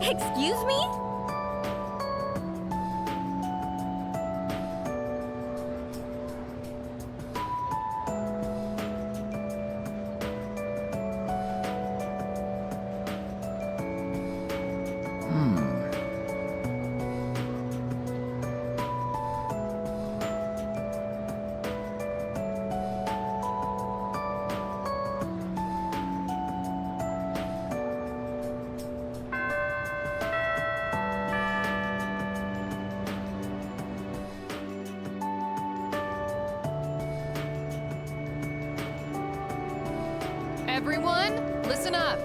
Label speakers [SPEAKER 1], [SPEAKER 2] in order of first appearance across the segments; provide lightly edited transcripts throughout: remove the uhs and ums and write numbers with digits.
[SPEAKER 1] Excuse me?
[SPEAKER 2] Everyone, listen up.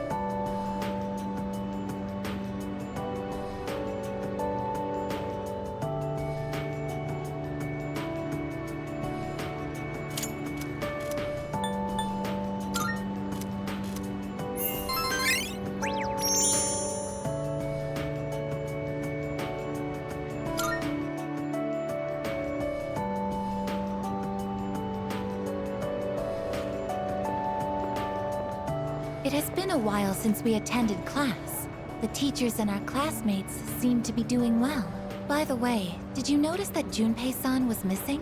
[SPEAKER 3] It has been a while since we attended class. The teachers and our classmates seem to be doing well. By the way, did you notice that Junpei-san was missing?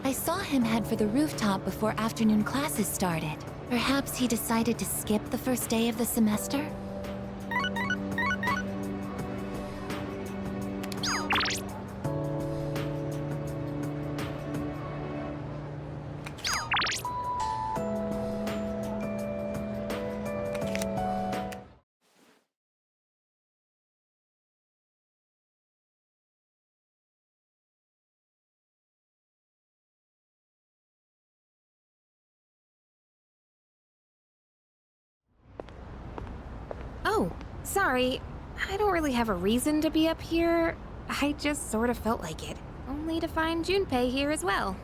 [SPEAKER 3] I saw him head for the rooftop before afternoon classes started. Perhaps he decided to skip the first day of the semester?
[SPEAKER 1] Oh, sorry. I don't really have a reason to be up here. I just sort of felt like it. Only to find Junpei here as well.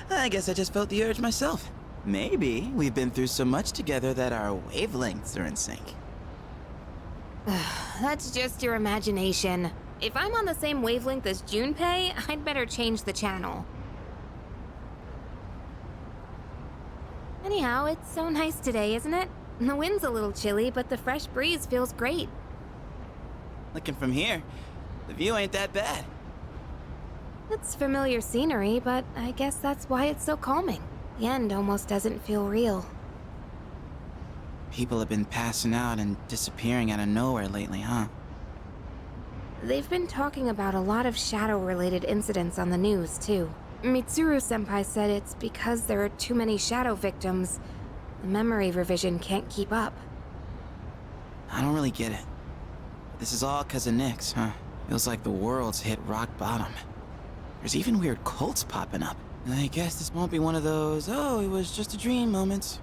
[SPEAKER 4] I guess I just felt the urge myself. Maybe we've been through so much together that our wavelengths are in sync.
[SPEAKER 1] That's just your imagination. If I'm on the same wavelength as Junpei, I'd better change the channel. Anyhow, it's so nice today, isn't it? The wind's a little chilly, but the fresh breeze feels great.
[SPEAKER 4] Looking from here, the view ain't that bad.
[SPEAKER 1] It's familiar scenery, but I guess that's why it's so calming. The end almost doesn't feel real.
[SPEAKER 4] People have been passing out and disappearing out of nowhere lately, huh?
[SPEAKER 1] They've been talking about a lot of shadow-related incidents on the news, too. Mitsuru-senpai said it's because there are too many shadow victims. The memory revision can't keep up.
[SPEAKER 4] I don't really get it. This is all 'cause of Nyx, huh? Feels like the world's hit rock bottom. There's even weird cults popping up. I guess this won't be one of those, oh, it was just a dream moments.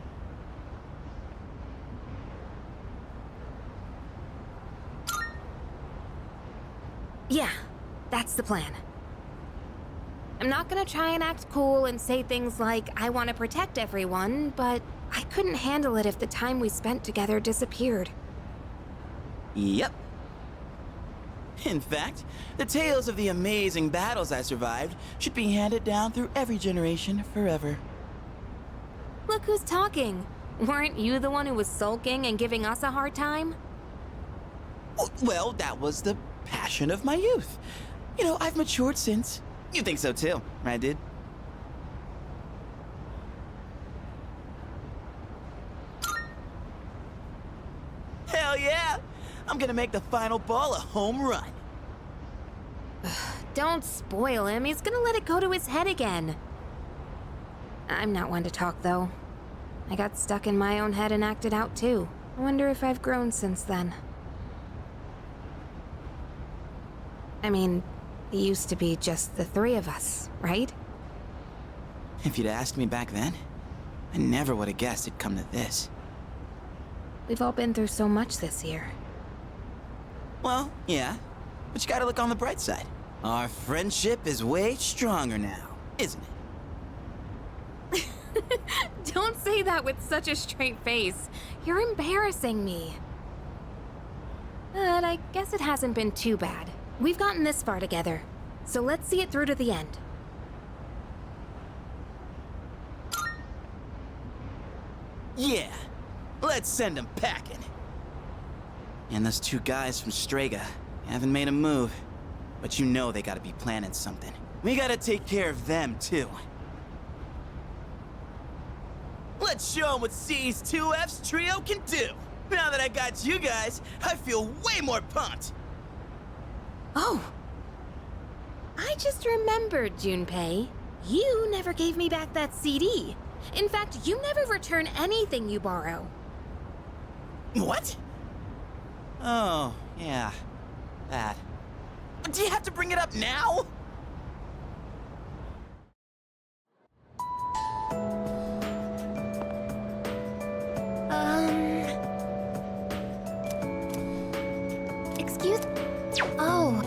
[SPEAKER 1] Yeah, that's the plan. I'm not gonna try and act cool and say things like, I want to protect everyone, but I couldn't handle it if the time we spent together disappeared.
[SPEAKER 4] Yep. In fact, the tales of the amazing battles I survived should be handed down through every generation forever.
[SPEAKER 1] Look who's talking. Weren't you the one who was sulking and giving us a hard time?
[SPEAKER 4] Oh, well, that was the passion of my youth. You know, I've matured since. You think so too, right, dude? Hell yeah! I'm gonna make the final ball a home run.
[SPEAKER 1] Don't spoil him. He's gonna let it go to his head again. I'm not one to talk, though. I got stuck in my own head and acted out, too. I wonder if I've grown since then. I mean, it used to be just the three of us, right?
[SPEAKER 4] If you'd asked me back then, I never would have guessed it'd come to this.
[SPEAKER 1] We've all been through so much this year.
[SPEAKER 4] Well, yeah, but you gotta look on the bright side. Our friendship is way stronger now, isn't it?
[SPEAKER 1] Don't say that with such a straight face. You're embarrassing me. But I guess it hasn't been too bad. We've gotten this far together, so let's see it through to the end.
[SPEAKER 4] Yeah, let's send them packing. And those two guys from Strega haven't made a move. But you know they gotta be planning something. We gotta take care of them, too. Let's show them what C's 2F's trio can do! Now that I got you guys, I feel way more pumped!
[SPEAKER 1] Oh! I just remembered, Junpei. You never gave me back that CD. In fact, you never return anything you borrow.
[SPEAKER 4] What? Oh, yeah. That. Do you have to bring it up now?
[SPEAKER 3] Excuse... Oh.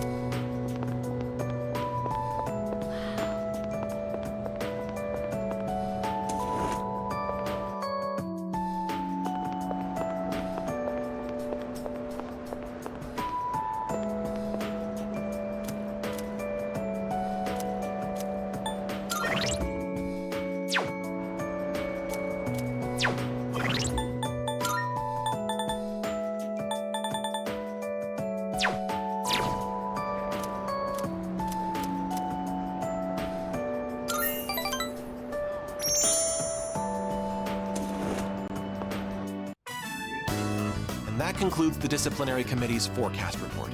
[SPEAKER 2] And that concludes the disciplinary committee's forecast report.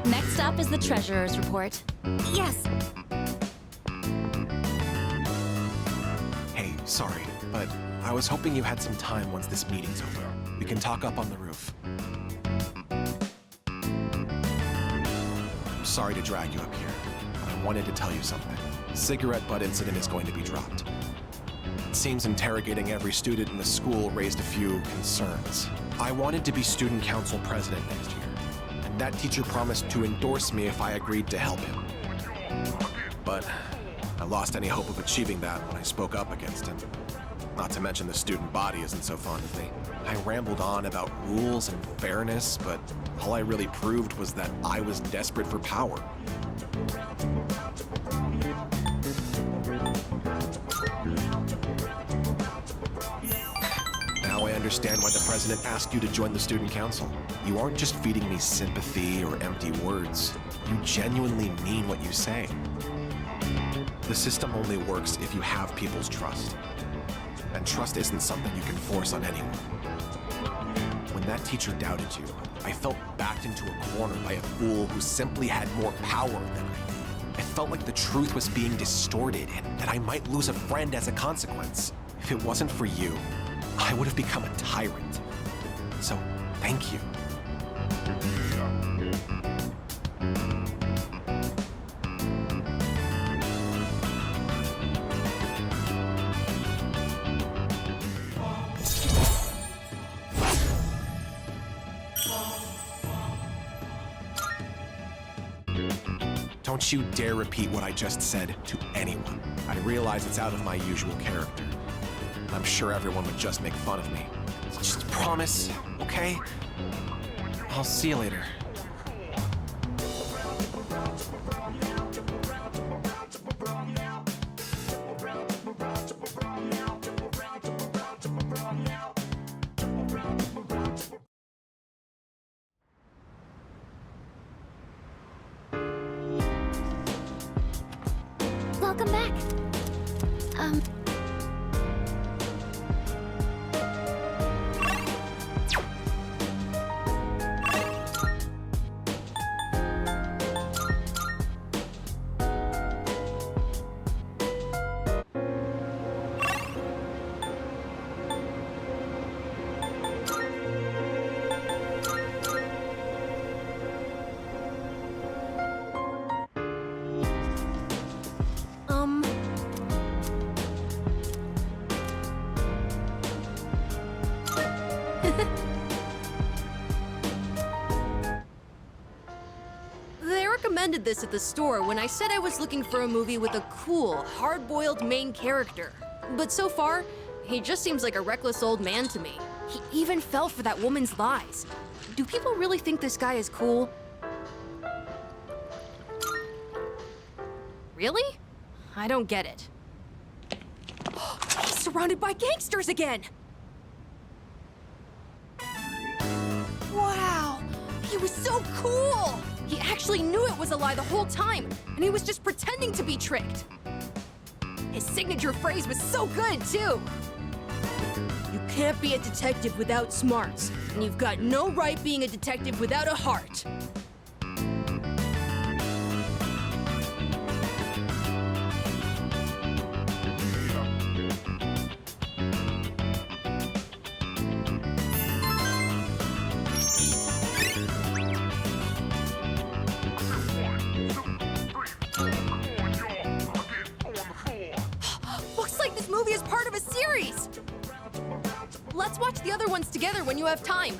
[SPEAKER 3] Next up is the treasurer's report.
[SPEAKER 1] Yes.
[SPEAKER 2] Hey, sorry, but I was hoping you had some time once this meeting's over. We can talk up on the roof. I'm sorry to drag you up here, but I wanted to tell you something. The cigarette butt incident is going to be dropped. It seems interrogating every student in the school raised a few concerns. I wanted to be student council president next year, and that teacher promised to endorse me if I agreed to help him. But I lost any hope of achieving that when I spoke up against him. Not to mention the student body isn't so fond of me. I rambled on about rules and fairness, but all I really proved was that I was desperate for power. Now I understand why the president asked you to join the student council. You aren't just feeding me sympathy or empty words. You genuinely mean what you say. The system only works if you have people's trust. And trust isn't something you can force on anyone. When that teacher doubted you, I felt backed into a corner by a fool who simply had more power than I did. I felt like the truth was being distorted and that I might lose a friend as a consequence. If it wasn't for you, I would have become a tyrant. So, thank you. Don't you dare repeat what I just said to anyone. I realize it's out of my usual character. I'm sure everyone would just make fun of me. Just promise, okay? I'll see you later.
[SPEAKER 3] Welcome back.
[SPEAKER 5] They recommended this at the store when I said I was looking for a movie with a cool, hard-boiled main character. But so far, he just seems like a reckless old man to me. He even fell for that woman's lies. Do people really think this guy is cool? Really? I don't get it. He's surrounded by gangsters again!
[SPEAKER 4] Wow!
[SPEAKER 5] It was so cool! He actually knew it was a lie the whole time, and he was just pretending to be tricked. His signature phrase was so good, too. You can't be a detective without smarts, and you've got no right being a detective without a heart. Looks like this movie is part of a series! Let's watch the other ones together when you have time.